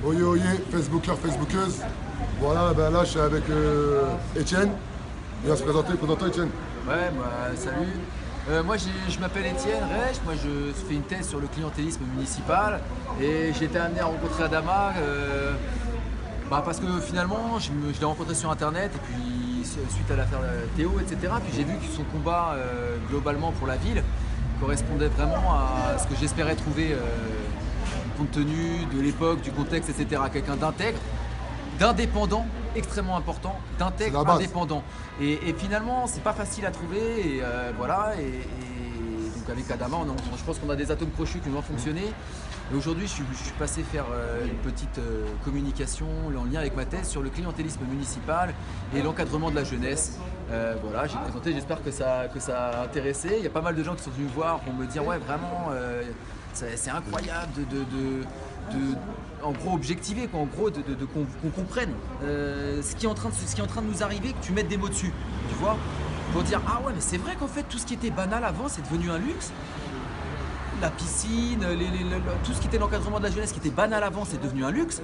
Oye oye, Facebooker, Facebookeuse. Voilà, ben là je suis avec Étienne. Il va se présenter, présente-toi Étienne. Ouais, salut. Moi je m'appelle Étienne Reich, moi je fais une thèse sur le clientélisme municipal et j'ai été amené à rencontrer Adama parce que finalement je l'ai rencontré sur internet et puis suite à l'affaire Théo, etc. Puis j'ai vu que son combat globalement pour la ville correspondait vraiment à ce que j'espérais trouver compte tenu de l'époque, du contexte, etc. Quelqu'un d'intègre, d'indépendant, extrêmement important, d'intègre, indépendant. Et finalement, c'est pas facile à trouver. Et voilà. Et donc avec Adama, je pense qu'on a des atomes crochus qui vont fonctionner. Et aujourd'hui, je suis passé faire une petite communication en lien avec ma thèse sur le clientélisme municipal et l'encadrement de la jeunesse. Voilà, j'ai présenté, j'espère que ça a intéressé. Il y a pas mal de gens qui sont venus me voir pour me dire ouais, vraiment, c'est incroyable en gros objectiver, quoi, en gros qu'on comprenne ce qui est en train de nous arriver, que tu mettes des mots dessus, tu vois, pour dire ah ouais mais c'est vrai qu'en fait tout ce qui était banal avant c'est devenu un luxe. La piscine, tout ce qui était l'encadrement de la jeunesse qui était banal avant c'est devenu un luxe.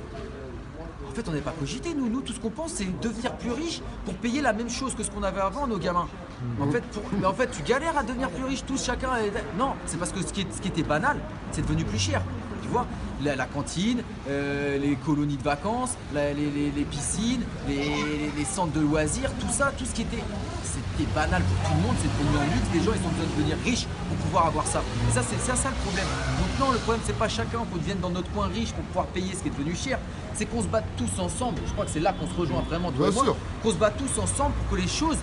En fait on n'est pas cogité, nous tout ce qu'on pense c'est devenir plus riche pour payer la même chose que ce qu'on avait avant nos gamins. En fait tu galères à devenir plus riche tous chacun. Non, c'est parce que ce qui était banal c'est devenu plus cher. Tu vois, la cantine, les colonies de vacances, les piscines, les centres de loisirs, tout ça, tout ce qui c'était banal pour tout le monde, c'est devenu un luxe. Les gens ils ont besoin de devenir riches pour pouvoir avoir ça. Et ça c'est ça le problème. Donc non, le problème c'est pas chacun qu'on devienne dans notre coin riche pour pouvoir payer ce qui est devenu cher. C'est qu'on se batte tous ensemble. Je crois que c'est là qu'on se rejoint vraiment toi et moi. Qu'on se batte tous ensemble pour que les choses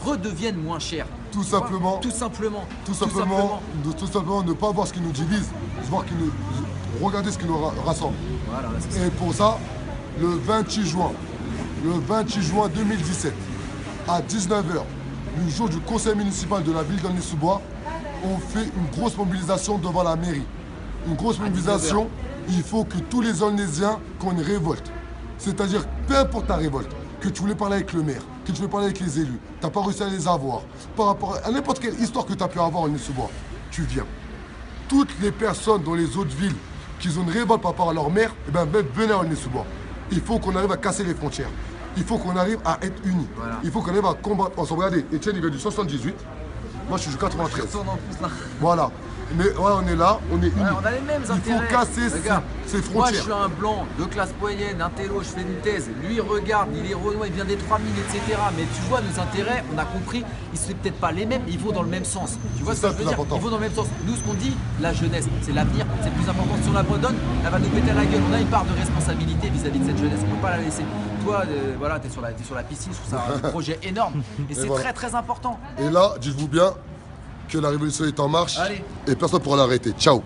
redeviennent moins chères. Tout simplement ne pas voir ce qui nous divise, regarder ce qui nous rassemble. Voilà, et pour ça, le 28 juin 2017, à 19h, le jour du conseil municipal de la ville d'Aulnay-sous-Bois, on fait une grosse mobilisation devant la mairie. Une grosse mobilisation, il faut que tous les Aulnaysiens qu'on une révolte. C'est-à-dire, peu importe ta révolte, que tu voulais parler avec le maire, que tu voulais parler avec les élus, tu n'as pas réussi à les avoir, par rapport à n'importe quelle histoire que tu as pu avoir en Aulnay-sous-Bois, tu viens. Toutes les personnes dans les autres villes qui ont une révolte par rapport à leur maire, eh ben, venez à Aulnay-sous-Bois. Il faut qu'on arrive à casser les frontières. Il faut qu'on arrive à être unis. Voilà. Il faut qu'on arrive à combattre ensemble. Regardez, Étienne il vient du 78, moi je suis du 93. Je en plus, là. Voilà. Mais ouais, on est là, on est unis. Ouais, on a les mêmes intérêts. Il faut casser ces frontières. Moi, je suis un blanc de classe moyenne, un télo, je fais une thèse. Lui, il regarde, il est Renoir, il vient des 3000, etc. Mais tu vois, nos intérêts, on a compris, ils ne sont peut-être pas les mêmes, mais ils vont dans le même sens. Tu vois ce que je veux dire? Ils vont dans le même sens. Nous, ce qu'on dit, la jeunesse, c'est l'avenir, c'est le plus important. Si on l'abandonne, elle va nous péter à la gueule. On a une part de responsabilité vis-à-vis de cette jeunesse. On ne peut pas la laisser. Toi, voilà, tu es sur la piscine, je trouve ça un projet énorme. Et c'est très, très important. Et là, dites-vous bien que la révolution est en marche. Allez. Et personne ne pourra l'arrêter. Ciao.